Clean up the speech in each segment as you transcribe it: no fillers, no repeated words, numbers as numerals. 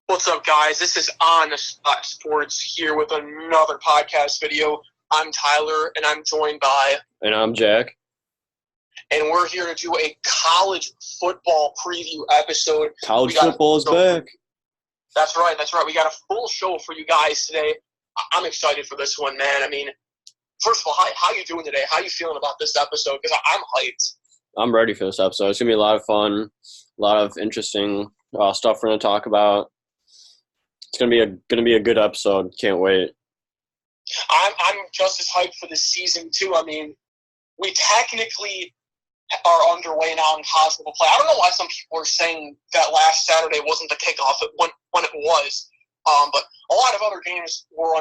What's up, guys? This is On the Spot Sports here with another podcast video. I'm Tyler, and I'm joined by... And I'm Jack. And we're here to do a college football preview episode. College football is back. That's right. We got a full show for you guys today. I'm excited for this one, man. I mean, first of all, how you doing today? How you feeling about this episode? Because I'm hyped. I'm ready for this episode. It's going to be a lot of fun, a lot of interesting stuff we're going to talk about. It's going to be a good episode. Can't wait. I'm just as hyped for this season, too. I mean, we technically are underway now in college football play. I don't know why some people are saying that last Saturday wasn't the kickoff when it was. But a lot of other games are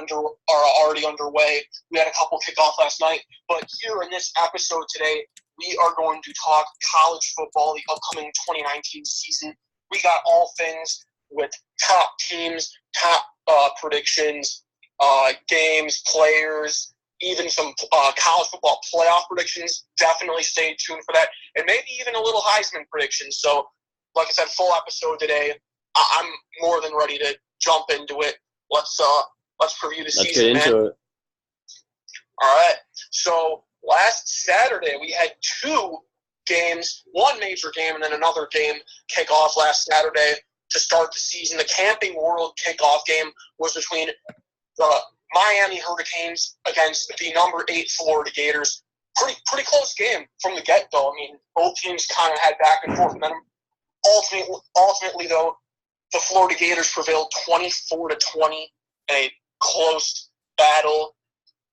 already underway. We had a couple kickoff last night. But here in this episode today, we are going to talk college football, the upcoming 2019 season. We got all things with top teams, top predictions, games, players, even some college football playoff predictions. Definitely stay tuned for that. And maybe even a little Heisman prediction. So, like I said, full episode today. I'm more than ready to jump into it. Let's preview the season, Let's get into it. All right. So, last Saturday, we had two games, one major game and then another game kick off last Saturday to start the season. The Camping World kickoff game was between the Miami Hurricanes against the number 8 Florida Gators. Pretty close game from the get-go. I mean, both teams kind of had back and forth. And then ultimately, though, the Florida Gators prevailed 24-20 in a close battle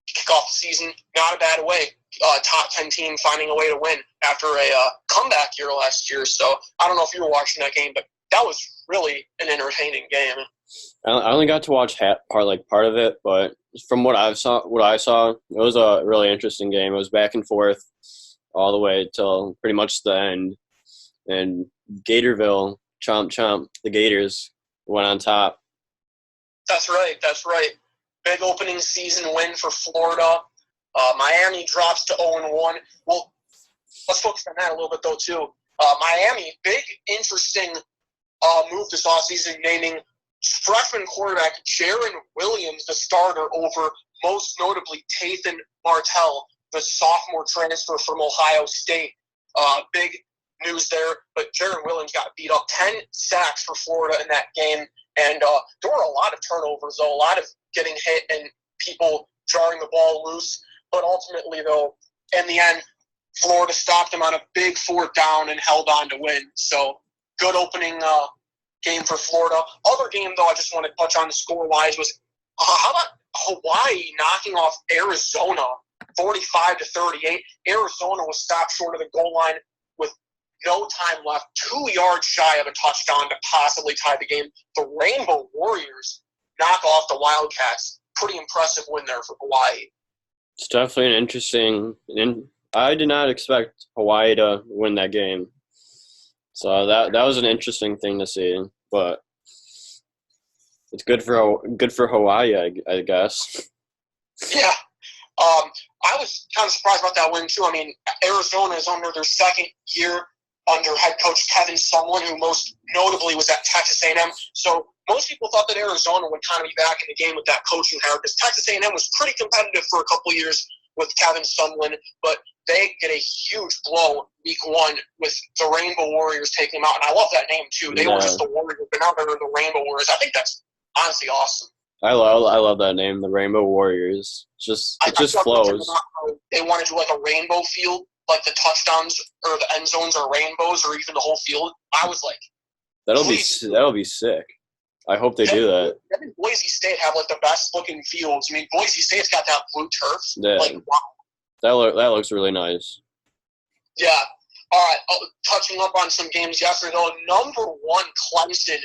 to kick off the season. Not a bad way. Top 10 team finding a way to win after a comeback year last year. So I don't know if you were watching that game, but that was really an entertaining game. I only got to watch part of it, but from what I saw, it was a really interesting game. It was back and forth all the way till pretty much the end. And Gatorville, chomp, the Gators went on top. That's right. Big opening season win for Florida. Miami drops to 0-1. Well, let's focus on that a little bit, though, too. Miami, big, interesting move this offseason, naming freshman quarterback Jaron Williams the starter over, most notably, Tathan Martell, the sophomore transfer from Ohio State. Big news there, but Jaron Williams got beat up. 10 sacks for Florida in that game, and there were a lot of turnovers, though, a lot of getting hit and people jarring the ball loose. But ultimately, though, in the end, Florida stopped them on a big 4th down and held on to win. So, good opening game for Florida. Other game, though, I just want to touch on score-wise was how about Hawaii knocking off Arizona 45-38? Arizona was stopped short of the goal line with no time left, 2 yards shy of a touchdown to possibly tie the game. The Rainbow Warriors knock off the Wildcats. Pretty impressive win there for Hawaii. It's definitely an interesting – I did not expect Hawaii to win that game. So that was an interesting thing to see, but it's good for Hawaii, I guess. Yeah, I was kind of surprised about that win too. I mean, Arizona is under their second year under head coach Kevin Sumlin, who most notably was at Texas A&M. So most people thought that Arizona would kind of be back in the game with that coaching hire because Texas A&M was pretty competitive for a couple years with Kevin Sumlin, but they get a huge blow week 1 with the Rainbow Warriors taking them out. And I love that name, too. They were just the Warriors, but now they're the Rainbow Warriors. I think that's honestly awesome. I love that name, the Rainbow Warriors. It just flows. They want to do like a rainbow field, like the touchdowns or the end zones are rainbows or even the whole field. I was like, that'll be sick. I hope they do that. Didn't Boise State have like the best looking fields? I mean, Boise State's got that blue turf. Yeah. Like, wow. That looks really nice. Yeah. All right. Touching up on some games yesterday, though, number 1 Clemson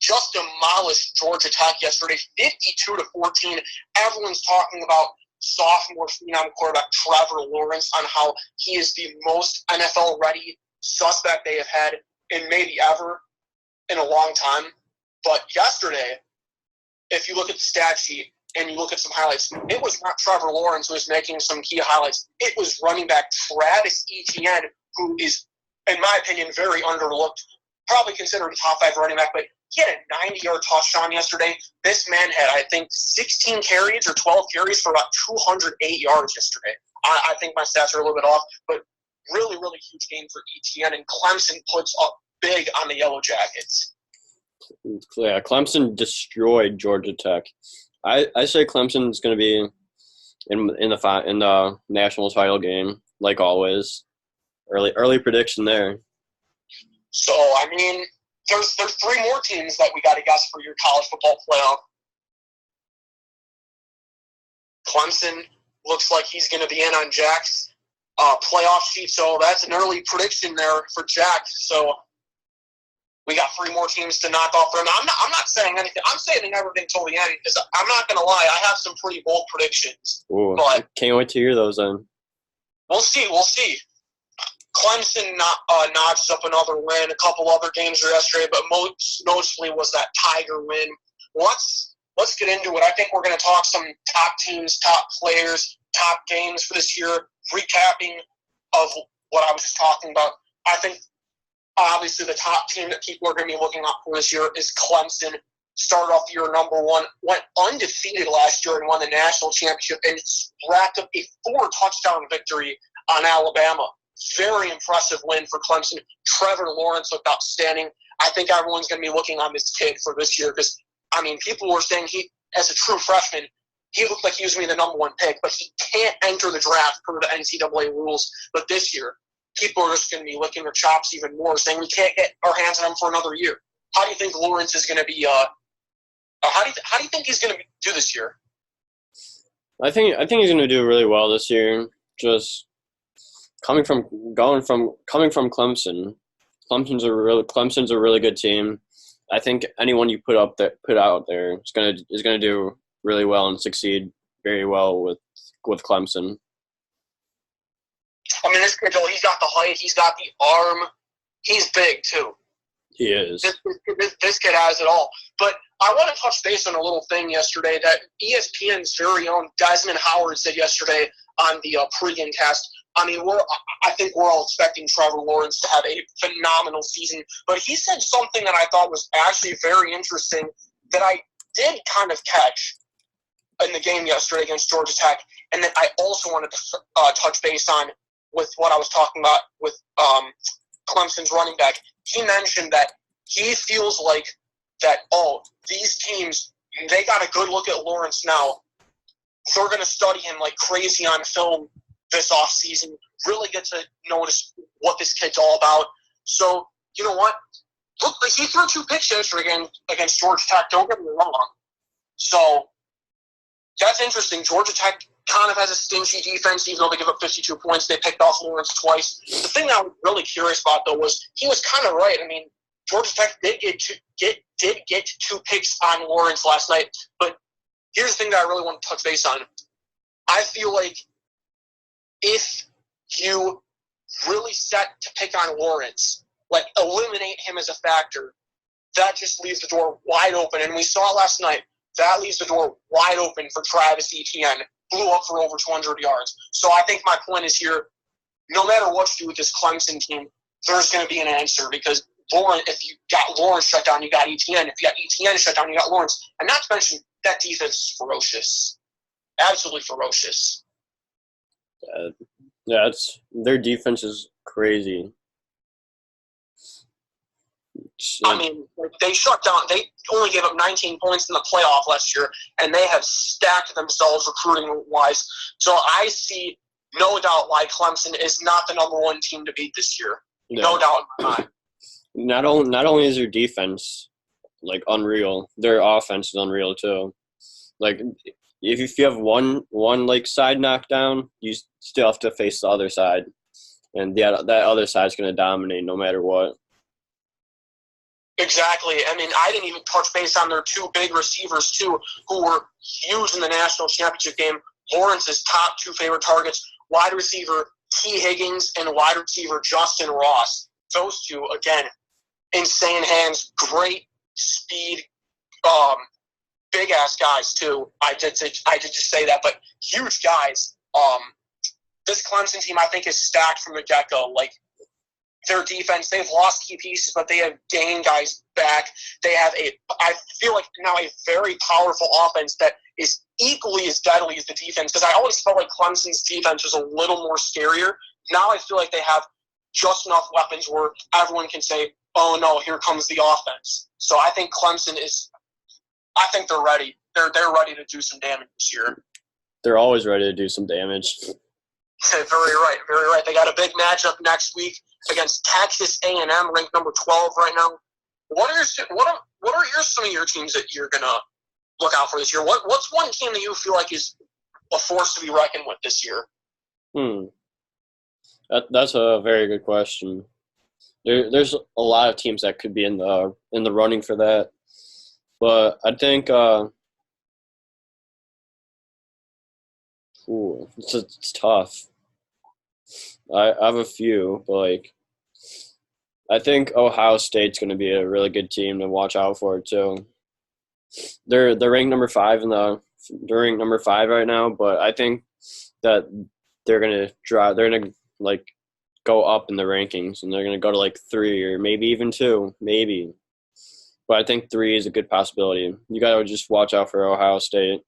just demolished Georgia Tech yesterday, 52-14. Everyone's talking about sophomore phenom quarterback Trevor Lawrence on how he is the most NFL-ready suspect they have had in maybe ever in a long time. But yesterday, if you look at the stat sheet and you look at some highlights, it was not Trevor Lawrence who was making some key highlights. It was running back Travis Etienne, who is, in my opinion, very underlooked probably considered a top 5 running back, but he had a 90-yard touchdown yesterday. This man had, I think, 16 carries or 12 carries for about 208 yards yesterday. I think my stats are a little bit off, but really, really huge game for ETN, and Clemson puts up big on the Yellow Jackets. Yeah, Clemson destroyed Georgia Tech. I say Clemson's going to be in the national title game, like always. Early prediction there. So, I mean, there's 3 more teams that we got to guess for your college football playoff. Clemson looks like he's going to be in on Jack's playoff sheet, so that's an early prediction there for Jack. So we got 3 more teams to knock off there. Now, I'm not saying anything. I'm saying everything till the end because I'm not going to lie. I have some pretty bold predictions. Ooh, but can't wait to hear those then. We'll see. Clemson notched up another win. A couple other games yesterday, but mostly was that Tiger win. Let's get into it. I think we're going to talk some top teams, top players, top games for this year, recapping of what I was just talking about. I think obviously the top team that people are going to be looking up for this year is Clemson. Started off the year number 1, went undefeated last year and won the national championship, and racked up a 4-touchdown victory on Alabama. Very impressive win for Clemson. Trevor Lawrence looked outstanding. I think everyone's going to be looking on this kid for this year because, I mean, people were saying he, as a true freshman, he looked like he was going to be the number 1 pick, but he can't enter the draft per the NCAA rules. But this year, people are just going to be licking their chops even more, saying we can't get our hands on him for another year. How do you think Lawrence is going to be? How do you think he's going to do this year? I think he's going to do really well this year. Just coming from Clemson. Clemson's a really good team. I think anyone you put out there is gonna do really well and succeed very well with Clemson. I mean, this kid, he's got the height, he's got the arm, he's big too. He is. This kid has it all. But I want to touch base on a little thing yesterday that ESPN's very own Desmond Howard said yesterday on the pregame cast. I mean, I think we're all expecting Trevor Lawrence to have a phenomenal season, but he said something that I thought was actually very interesting that I did kind of catch in the game yesterday against Georgia Tech, and that I also wanted to touch base on with what I was talking about with Clemson's running back. He mentioned that he feels like that, these teams, they got a good look at Lawrence now. They're going to study him like crazy on film this offseason, really get to notice what this kid's all about. So, you know what? Look, he threw 2 picks yesterday against Georgia Tech. Don't get me wrong. So, that's interesting. Georgia Tech kind of has a stingy defense, even though they give up 52 points. They picked off Lawrence twice. The thing that I was really curious about, though, was he was kind of right. I mean, Georgia Tech did get 2 picks on Lawrence last night. But here's the thing that I really want to touch base on. I feel like if you really set to pick on Lawrence, like eliminate him as a factor, that just leaves the door wide open. And we saw it last night. That leaves the door wide open for Travis Etienne. Blew up for over 200 yards. So I think my point is here, no matter what you do with this Clemson team, there's going to be an answer because if you got Lawrence shut down, you got Etienne. If you got Etienne shut down, you got Lawrence. And not to mention, that defense is ferocious. Absolutely ferocious. Yeah, their defense is crazy. I mean, they shut down. They only gave up 19 points in the playoff last year, and they have stacked themselves recruiting-wise. So I see no doubt why Clemson is not the number 1 team to beat this year. Yeah. No doubt in my mind. Not only is their defense like unreal, their offense is unreal too. Like if you have one like side knockdown, you still have to face the other side, and that other side's going to dominate no matter what. Exactly. I mean, I didn't even touch base on their 2 big receivers, too, who were huge in the national championship game. Lawrence's top 2 favorite targets, wide receiver T. Higgins and wide receiver Justin Ross. Those 2, again, insane hands, great speed, big-ass guys, too. I did just say that, but huge guys. This Clemson team, I think, is stacked from the get-go. Like, their defense. They've lost key pieces, but they have gained guys back. They have I feel like now a very powerful offense that is equally as deadly as the defense, because I always felt like Clemson's defense was a little more scarier. Now I feel like they have just enough weapons where everyone can say, oh no, here comes the offense. So I think I think they're ready. They're ready to do some damage this year. They're always ready to do some damage. Very right, very right. They got a big matchup next week against Texas A&M, ranked number 12 right now. What are some of your teams that you're gonna look out for this year? What's one team that you feel like is a force to be reckoned with this year? That's a very good question. There's a lot of teams that could be in the running for that, but I think it's tough. I have a few, but I think Ohio State's going to be a really good team to watch out for too. They're ranked number 5 they're ranked number 5 right now, but I think that they're going to go up in the rankings, and they're going to go to 3 or maybe even 2, maybe. But I think 3 is a good possibility. You got to just watch out for Ohio State.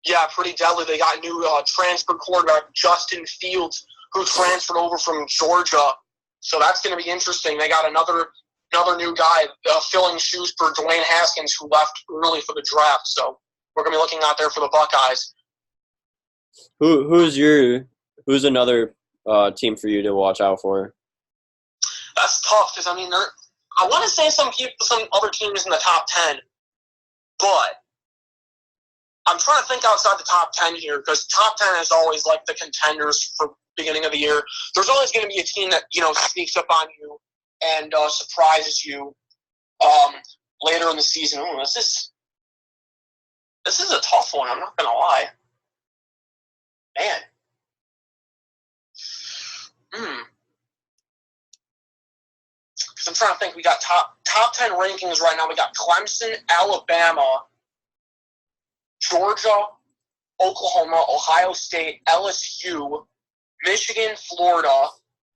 Yeah, pretty deadly. They got new transfer quarterback Justin Fields, who transferred over from Georgia. So that's going to be interesting. They got another new guy filling shoes for Dwayne Haskins, who left early for the draft. So we're going to be looking out there for the Buckeyes. Who's another team for you to watch out for? That's tough because I want to say some other teams in the top 10, but I'm trying to think outside the top 10 here, because top 10 is always the contenders for beginning of the year. There's always going to be a team that sneaks up on you and surprises you later in the season. Ooh, this is a tough one. I'm not going to lie, man. Because I'm trying to think. We got top 10 rankings right now. We got Clemson, Alabama, Georgia, Oklahoma, Ohio State, LSU, Michigan, Florida,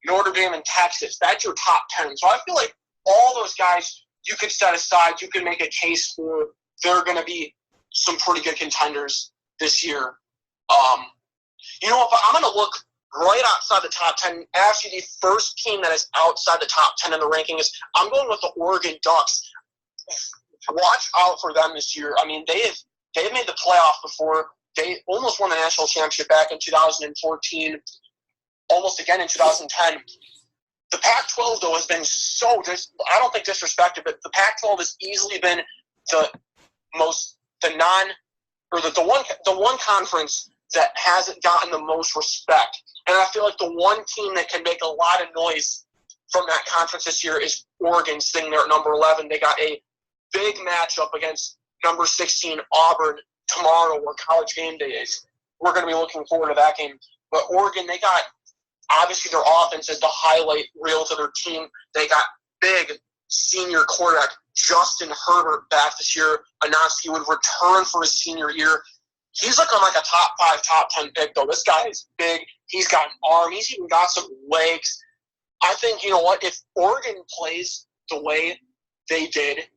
Notre Dame, and Texas. That's your top 10. So I feel like all those guys you could set aside. You could make a case for they're going to be some pretty good contenders this year. If I'm going to look right outside the top 10, actually the first team that is outside the top 10 in the rankings, I'm going with the Oregon Ducks. Watch out for them this year. They've made the playoff before. They almost won the national championship back in 2014, almost again in 2010. The Pac-12, though, has been I don't think disrespected, but the Pac-12 has easily been the one conference that hasn't gotten the most respect. And I feel like the one team that can make a lot of noise from that conference this year is Oregon, sitting there at number 11. They got a big matchup against number 16 Auburn tomorrow, where College game day is. We're going to be looking forward to that game. But Oregon, they got, obviously their offense is the highlight reel to their team. They got big senior quarterback Justin Herbert back this year, announced he would return for his senior year. He's on a top 5, top 10 pick, though. This guy is big. He's got an arm. He's even got some legs. I think, if Oregon plays the way they did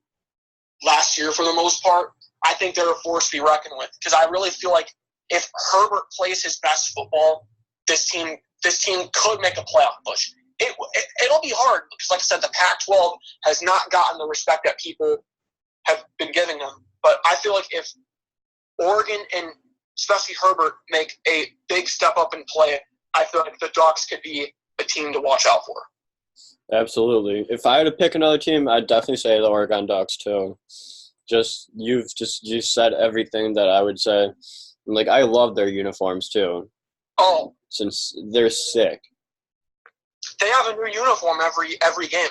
last year for the most part, I think they're a force to be reckoned with. Because I really feel like if Herbert plays his best football, this team could make a playoff push. It'll be hard because, like I said, the Pac-12 has not gotten the respect that people have been giving them. But I feel like if Oregon and especially Herbert make a big step up in play, I feel like the Ducks could be a team to watch out for. Absolutely. If I had to pick another team, I'd definitely say the Oregon Ducks too. You said everything that I would say. I love their uniforms too. Oh, since they're sick. They have a new uniform every game.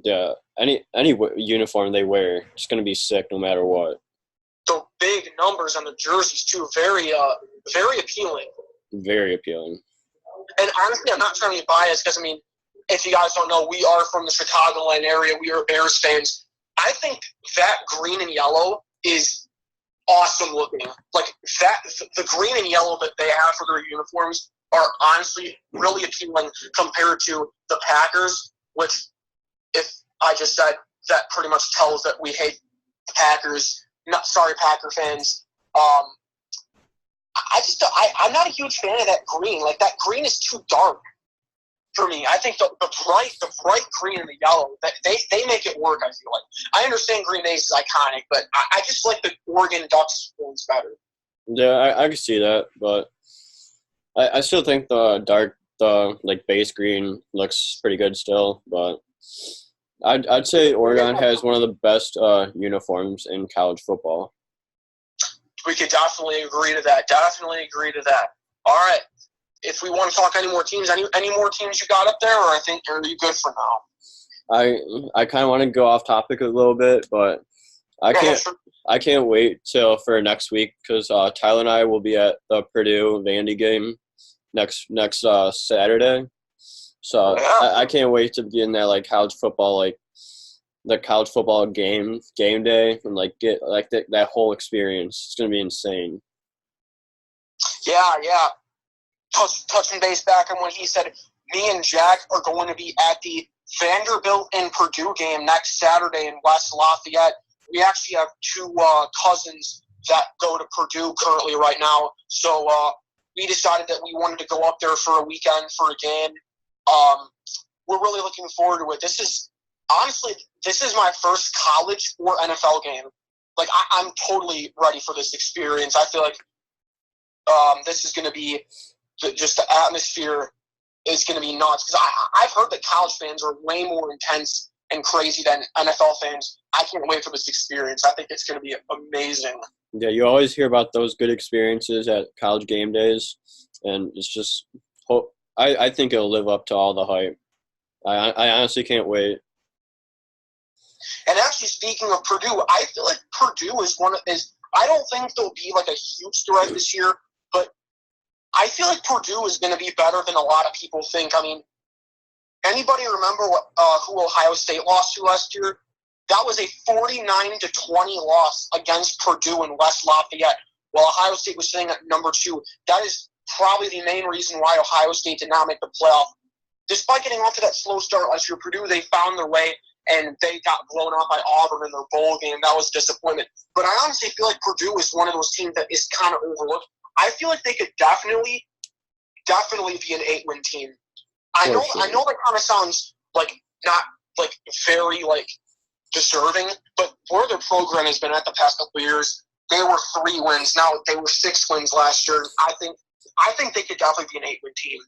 Yeah, any uniform they wear, it's going to be sick no matter what. The big numbers on the jerseys too, very appealing. Very appealing. And honestly, I'm not trying to be biased because if you guys don't know, we are from the Chicagoland area. We are Bears fans. I think that green and yellow is awesome looking. The green and yellow that they have for their uniforms are honestly really appealing compared to the Packers, which, if I just said, that pretty much tells that we hate the Packers. Sorry, Packer fans. I'm not a huge fan of that green. Like, that green is too dark for me. I think the bright green and the yellow, they make it work, I feel like. I understand Green Bay is iconic, but I just like the Oregon Ducks ones better. Yeah, I can see that, but I still think the base green looks pretty good still, but I'd say Oregon has one of the best uniforms in college football. We could definitely agree to that. All right. If we want to talk any more teams, any more teams you got up there, or are you good for now? I kind of want to go off topic a little bit, but I can't wait for next week because Tyler and I will be at the Purdue Vandy game next Saturday. So yeah. I can't wait to be in that college football the college football game day and get that whole experience. It's gonna be insane. Yeah. Touching base back on what he said, me and Jack are going to be at the Vanderbilt and Purdue game next Saturday in West Lafayette. We actually have two cousins that go to Purdue currently right now, so we decided that we wanted to go up there for a weekend for a game. We're really looking forward to it. This is my first college or NFL game. I'm totally ready for this experience. I feel like this is going to be just the atmosphere is going to be nuts. Because I've heard that college fans are way more intense and crazy than NFL fans. I can't wait for this experience. I think it's going to be amazing. Yeah, you always hear about those good experiences at college game days, and it's just I think it'll live up to all the hype. I honestly can't wait. And actually, speaking of Purdue, I feel like Purdue is I don't think they'll be a huge threat this year, but I feel like Purdue is going to be better than a lot of people think. I mean, anybody remember who Ohio State lost to last year? That was a 49-20 loss against Purdue in West Lafayette, while Ohio State was sitting at number 2. That is probably the main reason why Ohio State did not make the playoff. Despite getting off to that slow start last year, Purdue, they found their way, and they got blown out by Auburn in their bowl game. That was disappointment. But I honestly feel like Purdue is one of those teams that is kind of overlooked. I feel like they could definitely be an 8-win team. I know that kind of sounds not very deserving, but where their program has been at the past couple of years, they were 3 wins. Now they were 6 wins last year. I think they could definitely be an 8-win team.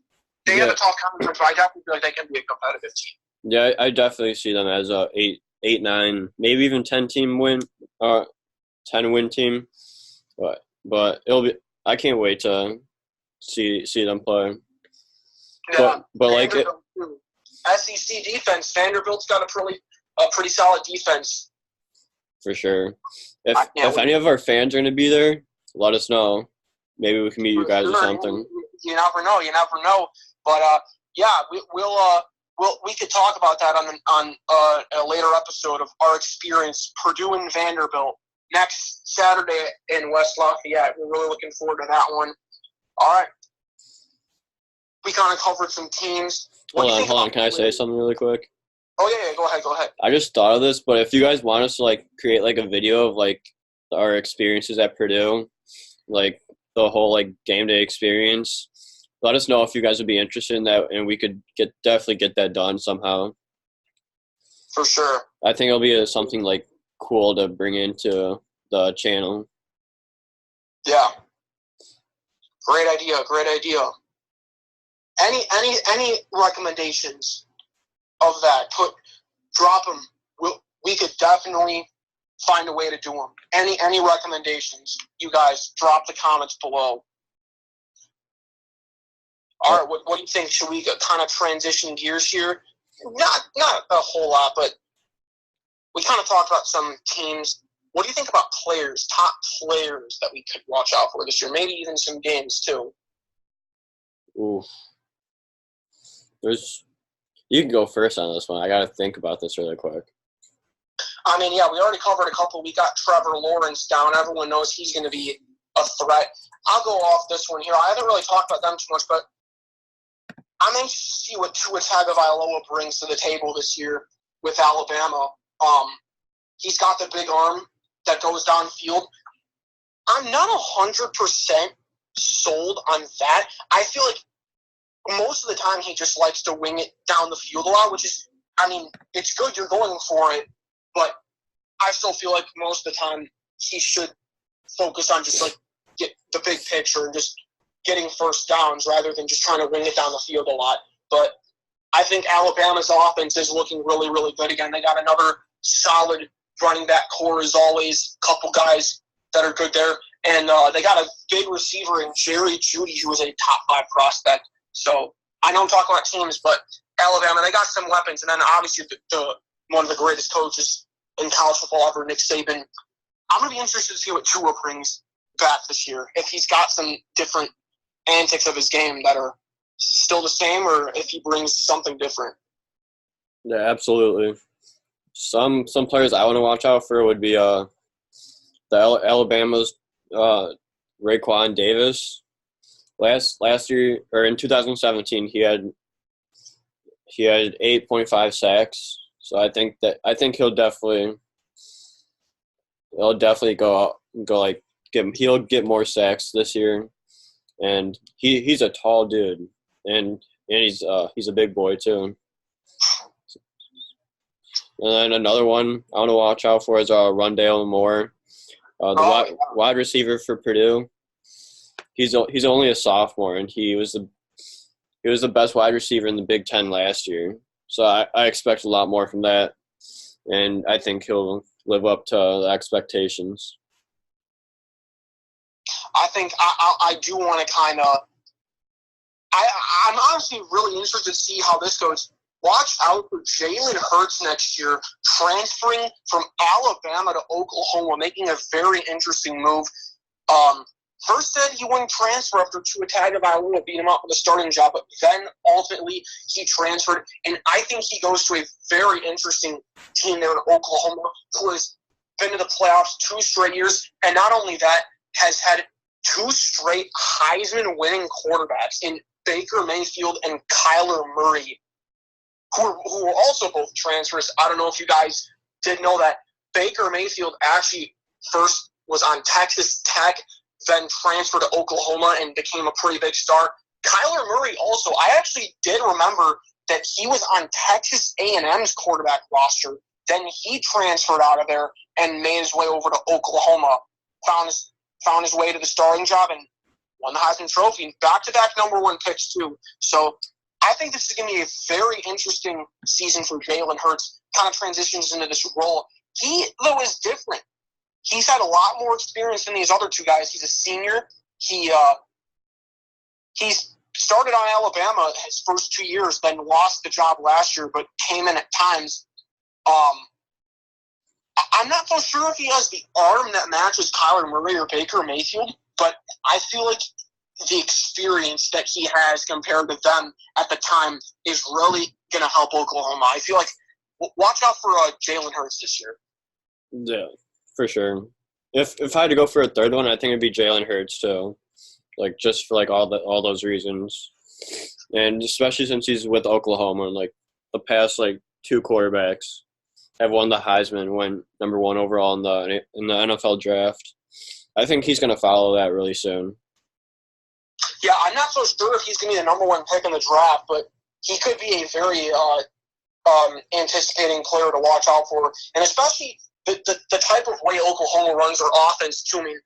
They have a tough conference, but I definitely feel like they can be a competitive team. Yeah, I definitely see them as a 8, 9, maybe even 10 win team. But it'll be. I can't wait to see them play. Yeah, but SEC defense. Vanderbilt's got a pretty solid defense. For sure. If any of our fans are going to be there, let us know. Maybe we can meet you guys or something. You never know. But we could talk about that on a later episode of our experience, Purdue and Vanderbilt, next Saturday in West Lafayette. We're really looking forward to that one. All right. We kind of covered some teams. Hold on. Can I say something really quick? Oh, yeah. Go ahead. I just thought of this, but if you guys want us to, create, a video of, our experiences at Purdue, the whole, game day experience, let us know if you guys would be interested in that, and we could definitely get that done somehow. For sure. I think it'll be something, cool to bring into the channel. Yeah. Great idea. Any recommendations of that? Drop them. We could definitely find a way to do them. Any recommendations? You guys drop the comments below. All right, what do you think? Should we kind of transition gears here? Not a whole lot, but we kind of talked about some teams. What do you think about top players that we could watch out for this year? Maybe even some games too. Ooh. You can go first on this one. I got to think about this really quick. I mean, yeah, we already covered a couple. We got Trevor Lawrence down. Everyone knows he's going to be a threat. I'll go off this one here. I haven't really talked about them too much, but I'm anxious to see what Tua Tagovailoa brings to the table this year with Alabama. He's got the big arm that goes downfield. I'm not 100% sold on that. I feel like most of the time he just likes to wing it down the field a lot, which is, I mean, it's good you're going for it, but I still feel like most of the time he should focus on just, like, get the big picture and just getting first downs rather than just trying to wing it down the field a lot. But I think Alabama's offense is looking really, really good again. They got another solid running back core as always, a couple guys that are good there. And they got a big receiver in Jerry Jeudy, who is a top 5 prospect. So I know I'm talking about teams, but Alabama, they got some weapons. And then obviously the one of the greatest coaches in college football ever, Nick Saban. I'm going to be interested to see what Tua brings back this year. If he's got some different antics of his game that are still the same, or if he brings something different. Yeah, absolutely. Some players I want to watch out for would be the Alabama's Raekwon Davis. Last year, or in 2017, he had 8.5 sacks. So I think he'll definitely he'll get more sacks this year. And he's a tall dude, and he's a big boy too. And then another one I want to watch out for is Rondale Moore, wide receiver for Purdue. He's only a sophomore, and he was the best wide receiver in the Big Ten last year. So I expect a lot more from that, and I think he'll live up to the expectations. I think I do want to kind of – I'm honestly really interested to see how this goes. Watch out for Jalen Hurts next year, transferring from Alabama to Oklahoma, making a very interesting move. First said he wouldn't transfer after Tua Tagovailoa beat him up with a starting job, but then ultimately he transferred, and I think he goes to a very interesting team there in Oklahoma, who has been to the playoffs 2 straight years, and not only that, has had 2 straight Heisman-winning quarterbacks in Baker Mayfield and Kyler Murray, who were also both transfers. I don't know if you guys did know that. Baker Mayfield actually first was on Texas Tech, then transferred to Oklahoma and became a pretty big star. Kyler Murray also, I actually did remember that he was on Texas A&M's quarterback roster. Then he transferred out of there and made his way over to Oklahoma, found his way to the starting job and won the Heisman Trophy. Back-to-back number 1 picks, too. So I think this is going to be a very interesting season for Jalen Hurts. Kind of transitions into this role. He, though, is different. He's had a lot more experience than these other 2 guys. He's a senior. He's started on Alabama his first 2 years, then lost the job last year, but came in at times. I'm not so sure if he has the arm that matches Kyler Murray or Baker Mayfield, but I feel like the experience that he has compared to them at the time is really going to help Oklahoma. I feel like watch out for Jalen Hurts this year. Yeah, for sure. If I had to go for a third one, I think it'd be Jalen Hurts too. Like just for like all those reasons, and especially since he's with Oklahoma, and like the past like 2 quarterbacks have won the Heisman, went number 1 overall in the NFL draft. I think he's going to follow that really soon. Yeah, I'm not so sure if he's going to be the number 1 pick in the draft, but he could be a very anticipating player to watch out for, and especially the type of way Oklahoma runs their offense too. I mean,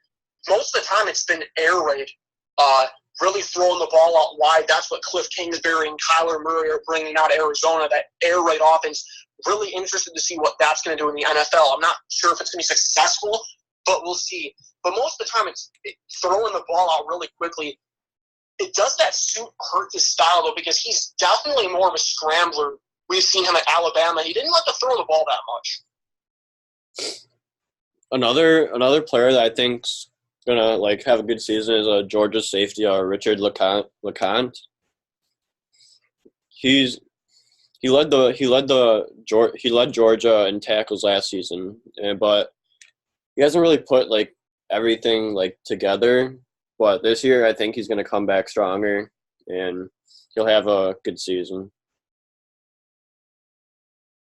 most of the time it's been air raid, really throwing the ball out wide. That's what Cliff Kingsbury and Kyler Murray are bringing out of Arizona, that air raid offense. Really interested to see what that's going to do in the NFL. I'm not sure if it's going to be successful, but we'll see. But most of the time it's throwing the ball out really quickly. It does that suit Hurts' style, though, because he's definitely more of a scrambler. We've seen him at Alabama. He didn't like to throw the ball that much. Another player that I think's gonna like have a good season is a Georgia safety, Richard LeCounte. He led Georgia in tackles last season, but he hasn't really put like everything like together. But this year, I think he's gonna come back stronger, and he'll have a good season.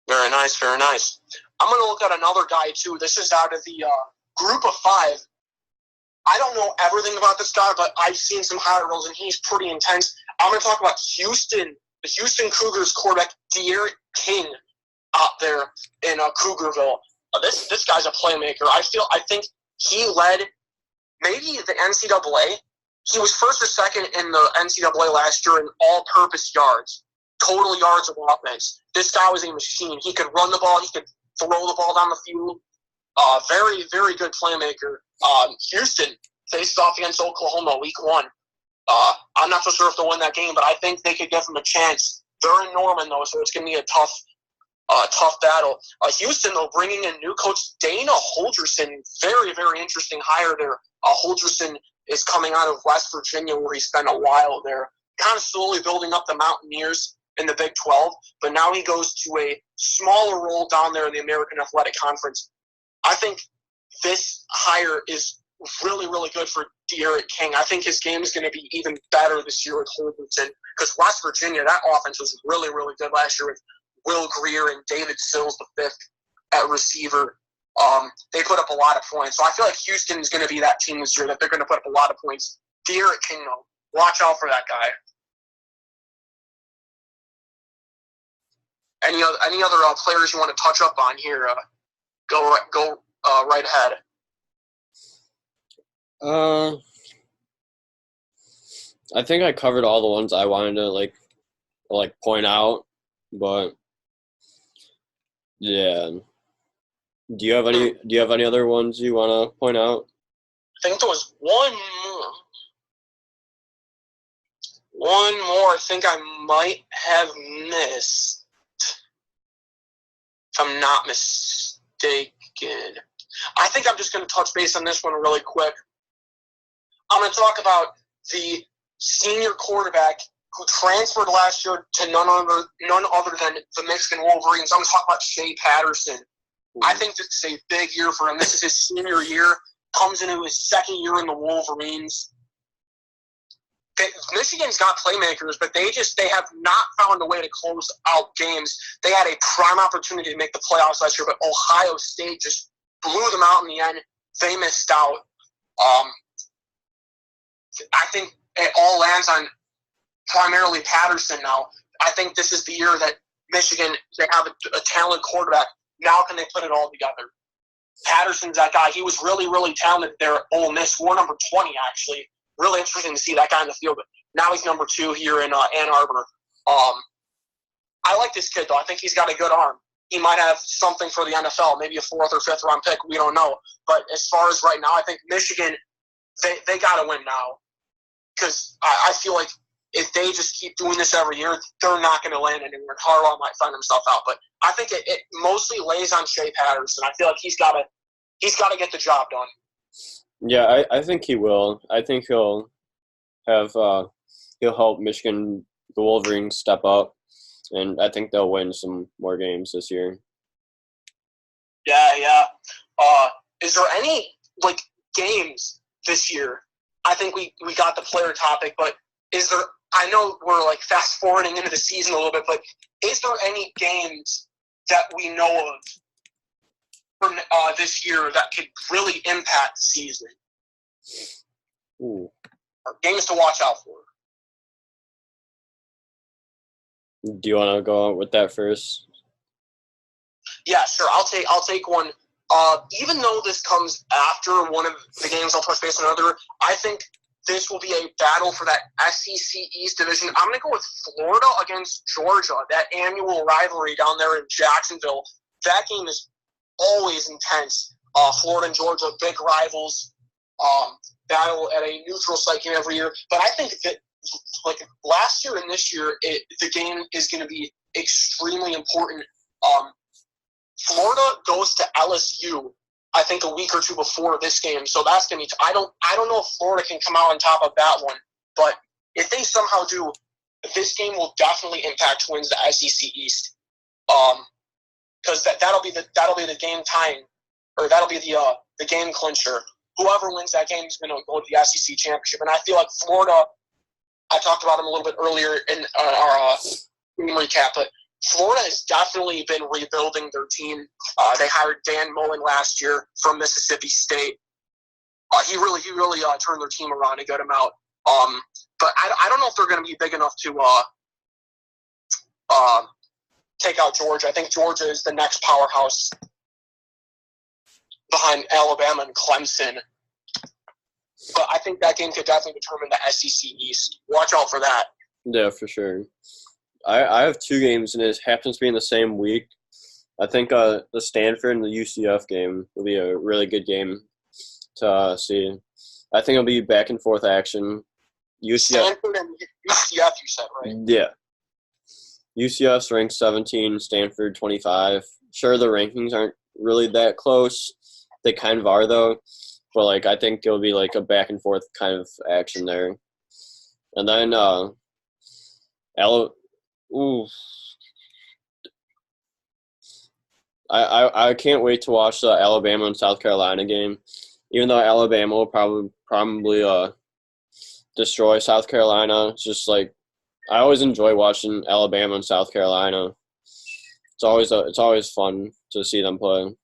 Very nice, very nice. I'm going to look at another guy, too. This is out of the group of 5. I don't know everything about this guy, but I've seen some highlights, and he's pretty intense. I'm going to talk about Houston, the Houston Cougars quarterback, De'Aaron King, out there in Cougarville. This guy's a playmaker. I think he led maybe the NCAA. He was first or second in the NCAA last year in all-purpose yards, total yards of offense. This guy was a machine. He could run the ball. He could throw the ball down the field. Very, very good playmaker. Houston faced off against Oklahoma week 1. I'm not so sure if they'll win that game, but I think they could give them a chance. They're in Norman, though, so it's going to be a tough battle. Houston, though, bringing in new coach Dana Holgerson. Very, very interesting hire there. Holgerson is coming out of West Virginia, where he spent a while there, kind of slowly building up the Mountaineers in the Big 12, but now he goes to a smaller role down there in the American Athletic Conference. I think this hire is really, really good for De'Aaron King. I think his game is going to be even better this year with Holgerson, because West Virginia, that offense was really, really good last year with Will Greer and David Sills, the 5th at receiver. They put up a lot of points. So I feel like Houston is going to be that team this year that they're going to put up a lot of points. De'Aaron King, though, watch out for that guy. Any other players you want to touch up on here? Go right ahead. I think I covered all the ones I wanted to point out, but yeah. Do you have any other ones you want to point out? I think there was one more I think I might have missed, if I'm not mistaken. I think I'm just going to touch base on this one really quick. I'm going to talk about the senior quarterback who transferred last year to none other than the Michigan Wolverines. I'm going to talk about Shea Patterson. I think this is a big year for him. This is his senior year. Comes into his second year in the Wolverines. Michigan's got playmakers, but they have not found a way to close out games. They had a prime opportunity to make the playoffs last year, but Ohio State just blew them out in the end. They missed out. I think it all lands on primarily Patterson now. I think this is the year that Michigan, they have a talented quarterback. Now can they put it all together? Patterson's that guy. He was really, really talented there at Ole Miss. Wore number 20, actually. Really interesting to see that guy in the field. But now he's number 2 here in Ann Arbor. I like this kid, though. I think he's got a good arm. He might have something for the NFL, maybe a 4th or 5th round pick. We don't know. But as far as right now, I think Michigan, they got to win now. Because I feel like if they just keep doing this every year, they're not going to land anywhere. Harbaugh might find himself out. But I think it mostly lays on Shea Patterson. I feel like he's got to get the job done. Yeah, I think he will. I think he'll help Michigan, the Wolverines, step up, and I think they'll win some more games this year. Yeah. Is there any games this year? I think we got the player topic, but is there? I know we're fast forwarding into the season a little bit, but is there any games that we know of for this year that could really impact the season? Ooh. Games to watch out for. Do you want to go with that first? Yeah, sure. I'll take one. Even though this comes after one of the games I'll touch base on another, I think this will be a battle for that SEC East division. I'm going to go with Florida against Georgia, that annual rivalry down there in Jacksonville. That game is always intense. Florida and Georgia, big rivals, battle at a neutral site game every year. But I think that last year and this year, the game is going to be extremely important. Florida goes to LSU, I think, a week or two before this game, so that's going to be. I don't know if Florida can come out on top of that one, but if they somehow do, this game will definitely impact who wins the SEC East, because that'll be the game tying, or that'll be the game clincher. Whoever wins that game is going to go to the SEC championship, and I feel like Florida I talked about them a little bit earlier in our game recap, but Florida has definitely been rebuilding their team. They hired Dan Mullen last year from Mississippi State. He really turned their team around a good amount. But I don't know if they're going to be big enough to take out Georgia. I think Georgia is the next powerhouse behind Alabama and Clemson. But I think that game could definitely determine the SEC East. Watch out for that. Yeah, for sure. I have two games, and it happens to be in the same week. I think the Stanford and the UCF game will be a really good game to see. I think it'll be back and forth action. UCF, Stanford and UCF, you said, right? Yeah. UCF's ranked 17, Stanford 25. Sure, the rankings aren't really that close. They kind of are, though. But, like, I think it'll be, like, a back and forth kind of action there. And then I can't wait to watch the Alabama and South Carolina game. Even though Alabama will probably destroy South Carolina, it's just like I always enjoy watching Alabama and South Carolina. It's always fun to see them play.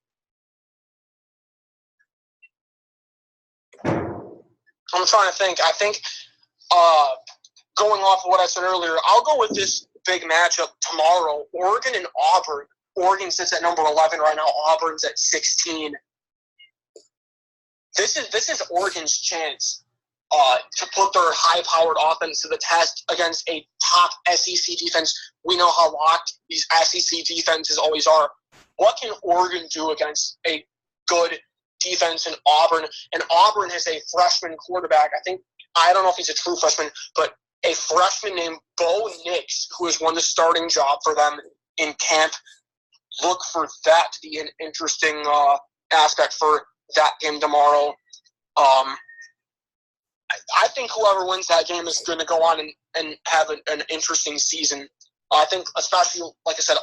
I'm trying to think. I think going off of what I said earlier, I'll go with this big matchup tomorrow. Oregon and Auburn. Oregon sits at number 11 right now. Auburn's at 16. This is Oregon's chance to put their high-powered offense to the test against a top SEC defense. We know how locked these SEC defenses always are. What can Oregon do against a good defense in Auburn? And Auburn has a freshman quarterback. I don't know if he's a true freshman, but a freshman named Bo Nix, who has won the starting job for them in camp. Look for that to be an interesting aspect for that game tomorrow. I think whoever wins that game is going to go on and have an interesting season. I think especially, like I said,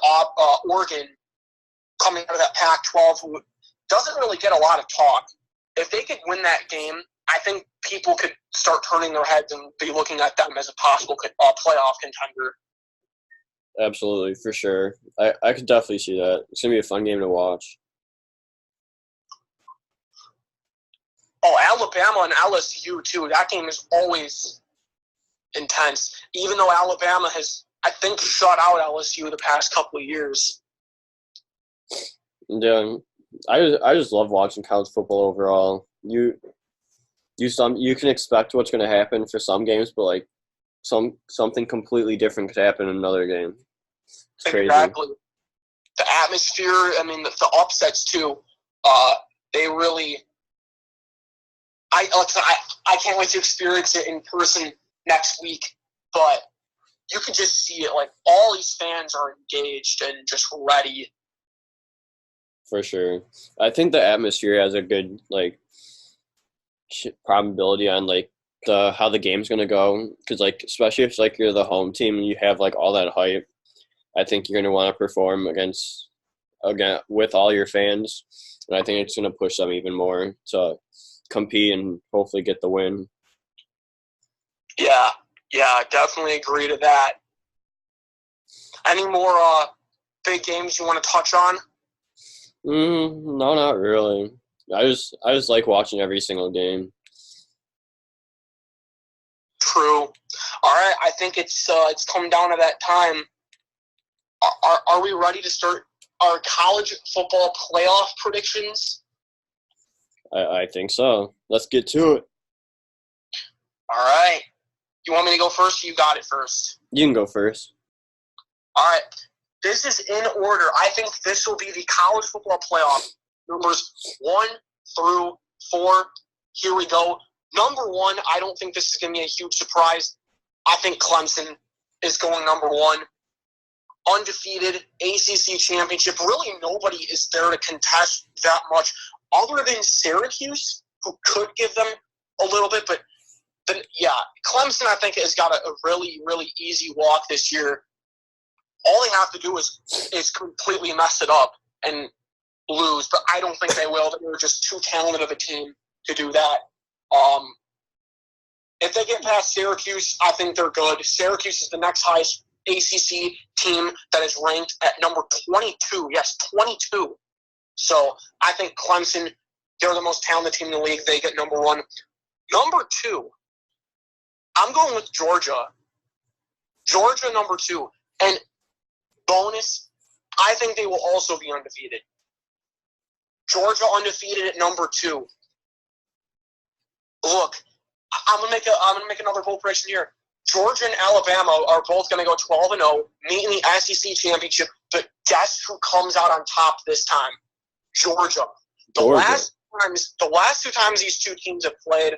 Oregon coming out of that Pac-12, who doesn't really get a lot of talk. If they could win that game, I think people could start turning their heads and be looking at them as a possible playoff contender. Absolutely, for sure. I could definitely see that. It's going to be a fun game to watch. Oh, Alabama and LSU, too. That game is always intense. Even though Alabama has, I think, shut out LSU the past couple of years. Yeah, I just love watching college football overall. You can expect what's going to happen for some games, but like something completely different could happen in another game. It's crazy. Exactly. The atmosphere, the upsets too. They really. I can't wait to experience it in person next week, but you can just see it. Like, all these fans are engaged and just ready. For sure. I think the atmosphere has a good, like, probability on, like, how the game's going to go. Because, like, especially if, like, you're the home team and you have, like, all that hype, I think you're going to want to perform with all your fans. And I think it's going to push them even more to compete and hopefully get the win. Yeah, I definitely agree to that. Any more big games you want to touch on? No, not really. I just like watching every single game. True. All right, I think it's come down to that time. Are we ready to start our college football playoff predictions? I think so. Let's get to it. All right. You want me to go first, or you got it first? You can go first. All right. This is in order. I think this will be the college football playoff. Numbers 1 through 4. Here we go. Number 1, I don't think this is going to be a huge surprise. I think Clemson is going number 1. Undefeated ACC championship. Really nobody is there to contest that much other than Syracuse, who could give them a little bit. But Clemson, I think, has got a really, really easy walk this year. All they have to do is completely mess it up and lose. But I don't think they will. They're just too talented of a team to do that. If they get past Syracuse, I think they're good. Syracuse is the next highest ACC team that is ranked at number 22. Yes, 22. So I think Clemson, they're the most talented team in the league. They get number 1. Number 2, I'm going with Georgia. Georgia, number 2. And bonus, I think they will also be undefeated. Georgia undefeated at number 2. Look, I'm gonna make another bold prediction here. Georgia and Alabama are both gonna go 12-0, meet in the SEC championship. But guess who comes out on top this time? Georgia. The last 2 times these two teams have played,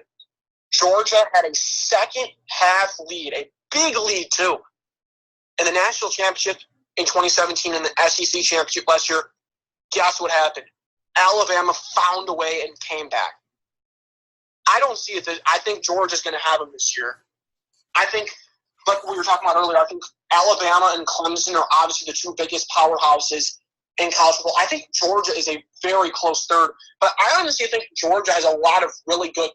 Georgia had a second half lead, a big lead too, in the national championship in 2017 and the SEC championship last year. Guess what happened? Alabama found a way and came back. I don't see it. I think Georgia's going to have them this year. I think, like we were talking about earlier, I think Alabama and Clemson are obviously the 2 biggest powerhouses in college football. I think Georgia is a very close third, but I honestly think Georgia has a lot of really good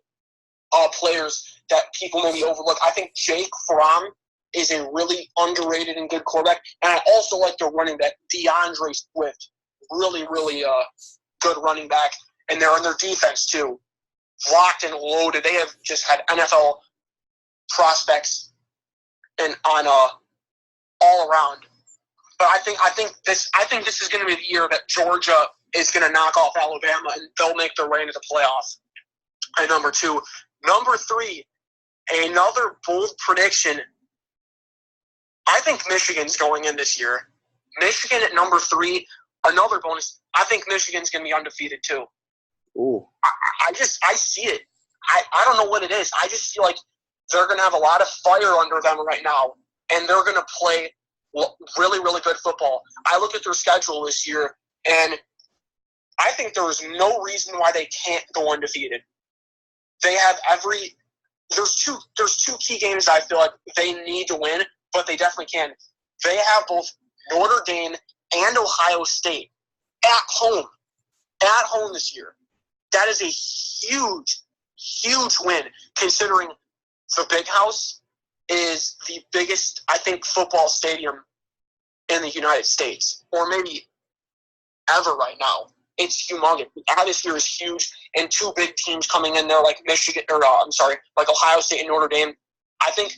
players that people maybe overlook. I think Jake Fromm is a really underrated and good quarterback, and I also like their running back, DeAndre Swift. Really, really good running back, and they're on their defense too. Locked and loaded. They have just had NFL prospects and on all around. But I think this is going to be the year that Georgia is going to knock off Alabama and they'll make their way into the playoffs. And number 2, number 3, another bold prediction. I think Michigan's going in this year. Michigan at number 3, another bonus. I think Michigan's going to be undefeated too. Ooh. I see it. I don't know what it is. I just feel like they're going to have a lot of fire under them right now, and they're going to play really, really good football. I look at their schedule this year, and I think there is no reason why they can't go undefeated. They have there's two key games I feel like they need to win, but they definitely can. They have both Notre Dame and Ohio State at home this year. That is a huge, huge win, considering the Big House is the biggest, I think, football stadium in the United States, or maybe ever right now. It's humongous. The atmosphere is huge, and 2 big teams coming in there like like Ohio State and Notre Dame. I think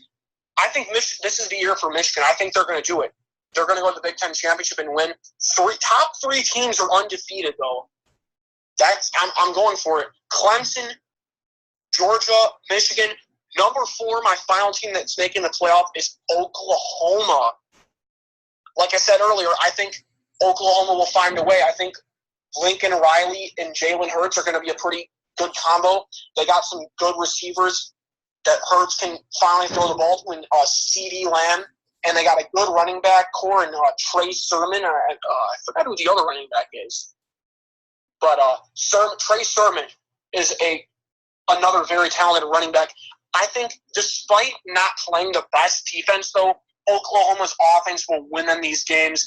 this is the year for Michigan. I think they're going to do it. They're going to go to the Big Ten championship and win. Top 3 teams are undefeated, though. I'm going for it. Clemson, Georgia, Michigan. Number 4, my final team that's making the playoff is Oklahoma. Like I said earlier, I think Oklahoma will find a way. I think Lincoln Riley and Jalen Hurts are going to be a pretty good combo. They got some good receivers that Hurts can finally throw the ball to, and CeeDee Lamb. And they got a good running back core in Trey Sermon. I forgot who the other running back is. But Trey Sermon is another very talented running back. I think despite not playing the best defense, though, Oklahoma's offense will win them these games.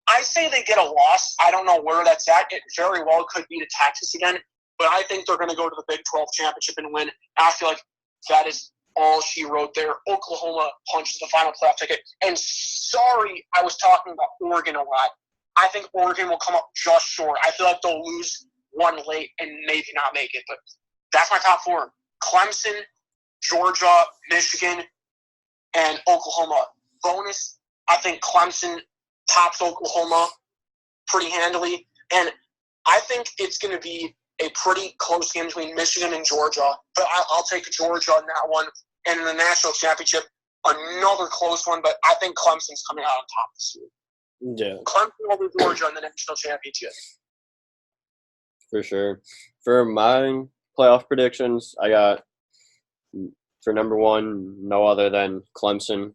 I say they get a loss. I don't know where that's at. It very well could be to Texas again. But I think they're going to go to the Big 12 championship and win. I feel like that is all she wrote there. Oklahoma punches the final playoff ticket. And sorry I was talking about Oregon a lot. I think Oregon will come up just short. I feel like they'll lose one late and maybe not make it. But that's my top 4. Clemson, Georgia, Michigan, and Oklahoma. Bonus, I think Clemson tops Oklahoma pretty handily. And I think it's going to be a pretty close game between Michigan and Georgia. But I'll take Georgia on that one. And in the national championship, another close one. But I think Clemson's coming out on top this year. Yeah. Clemson over Georgia in the national championship. For sure. For my playoff predictions, I got for number 1, no other than Clemson.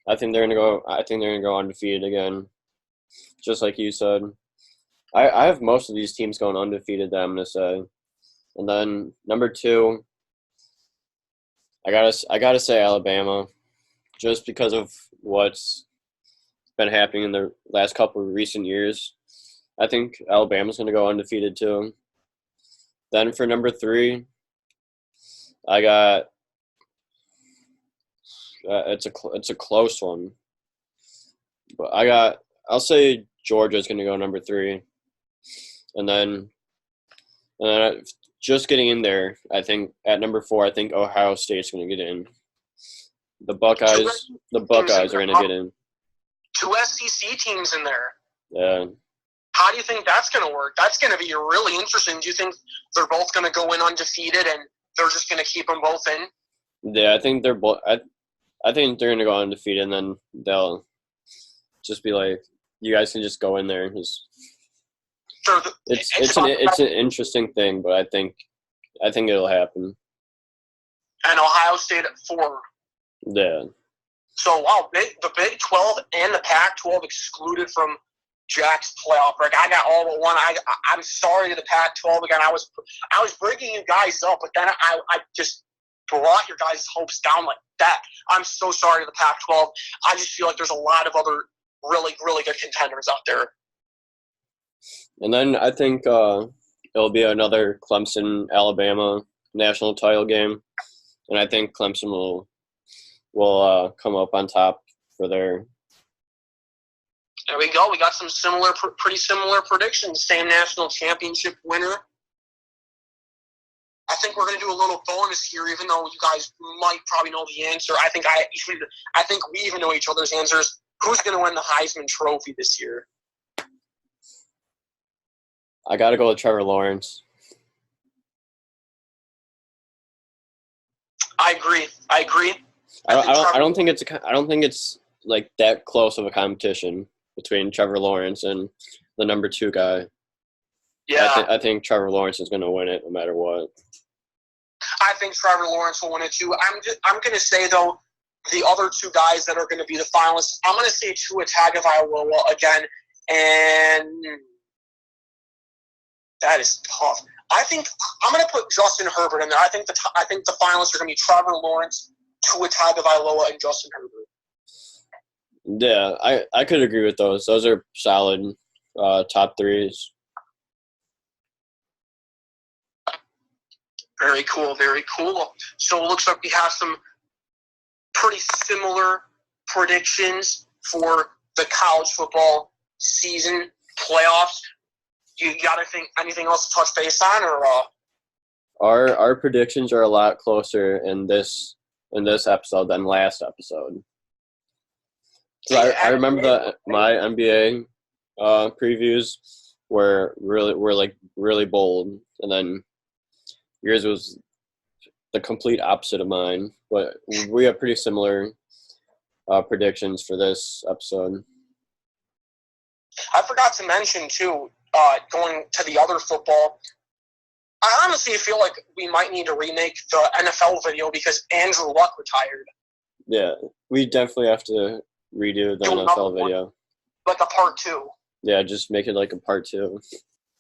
I think they're gonna go undefeated again, just like you said. I have most of these teams going undefeated that I'm gonna say, and then number 2, I gotta say Alabama, just because of what's been happening in the last couple of recent years. I think Alabama's gonna go undefeated too. Then for number 3, I got It's a close one, but I'll say Georgia's going to go number 3, and then just getting in there. I think at number 4, I think Ohio State's going to get in. The Buckeyes are going to get in. 2 SEC teams in there. Yeah. How do you think that's going to work? That's going to be really interesting. Do you think they're both going to go in undefeated and they're just going to keep them both in? Yeah, I think they're both. I think they're going to go undefeated, and then they'll just be like, "You guys can just go in there." It's an interesting thing, but I think it'll happen. And Ohio State at 4. Yeah. So wow, the Big 12 and the Pac-12 excluded from Jack's playoff break. I got all but one. I'm sorry to the Pac-12 again. I was breaking you guys up, but then I just brought your guys' hopes down like that. I'm so sorry to the Pac-12. I just feel like there's a lot of other really, really good contenders out there. And then I think it'll be another Clemson-Alabama national title game, and I think Clemson will come up on top for their. There we go. We got some pretty similar predictions. Same national championship winner. I think we're going to do a little bonus here, even though you guys might probably know the answer. I think we even know each other's answers. Who's going to win the Heisman Trophy this year? I got to go with Trevor Lawrence. I agree. I don't think it's like that close of a competition between Trevor Lawrence and the number 2 guy. Yeah. I think Trevor Lawrence is going to win it no matter what. I think Trevor Lawrence will win it too. I'm going to say, though, the other 2 guys that are going to be the finalists, I'm going to say Tua Tagovailoa again, and that is tough. I think I'm going to put Justin Herbert in there. I think the finalists are going to be Trevor Lawrence, Tua Tagovailoa, and Justin Herbert. Yeah, I could agree with those. Those are solid top 3s. Very cool, very cool. So it looks like we have some pretty similar predictions for the college football season playoffs. You got to think anything else to touch base on, or our predictions are a lot closer in this episode than last episode. So I remember my NBA previews were really bold, and then yours was the complete opposite of mine. But we have pretty similar predictions for this episode. I forgot to mention too, going to the other football, I honestly feel like we might need to remake the NFL video because Andrew Luck retired. Yeah, we definitely have to redo the NFL video. Like a part 2. Yeah, just make it like a part 2.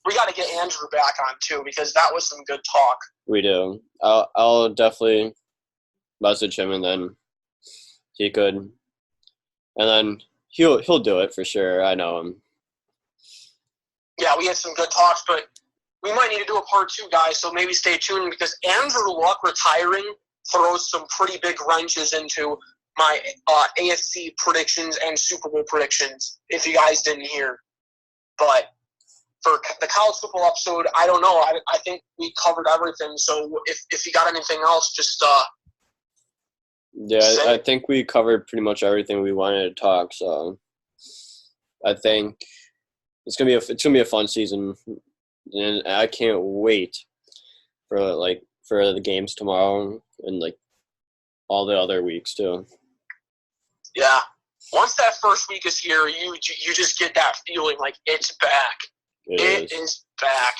We got to get Andrew back on too because that was some good talk. We do. I'll definitely message him, and then he could, and then he'll do it for sure. I know him. Yeah, we had some good talks, but we might need to do a part 2, guys. So maybe stay tuned because Andrew Luck retiring throws some pretty big wrenches into my AFC predictions and Super Bowl predictions. If you guys didn't hear, but for the college football episode, I don't know. I think we covered everything. So if you got anything else, just yeah, I think we covered pretty much everything we wanted to talk. So I think it's gonna be a fun season, and I can't wait for the games tomorrow and like all the other weeks too. Yeah, once that first week is here, you just get that feeling like it's back. It is back.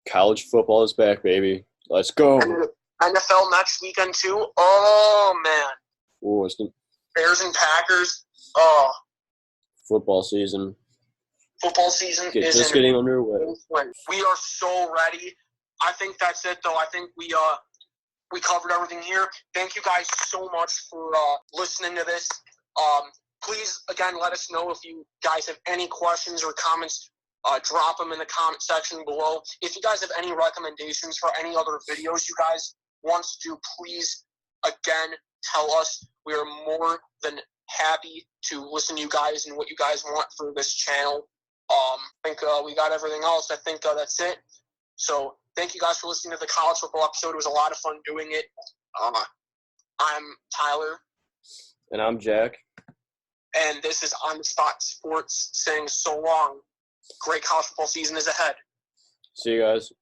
College football is back, baby. Let's go. And NFL next weekend too. Oh man. Ooh, it's the Bears and Packers. Oh. Football season. Football season is just getting underway. We are so ready. I think that's it, though. I think we covered everything here. Thank you guys so much for listening to this. Please, again, let us know if you guys have any questions or comments. Drop them in the comment section below. If you guys have any recommendations for any other videos you guys want to do, please, again, tell us. We are more than happy to listen to you guys and what you guys want for this channel. I think we got everything else. I think that's it. So thank you guys for listening to the college football episode. It was a lot of fun doing it. I'm Tyler. And I'm Jack. And this is On the Spot Sports saying so long. Great college football season is ahead. See you guys.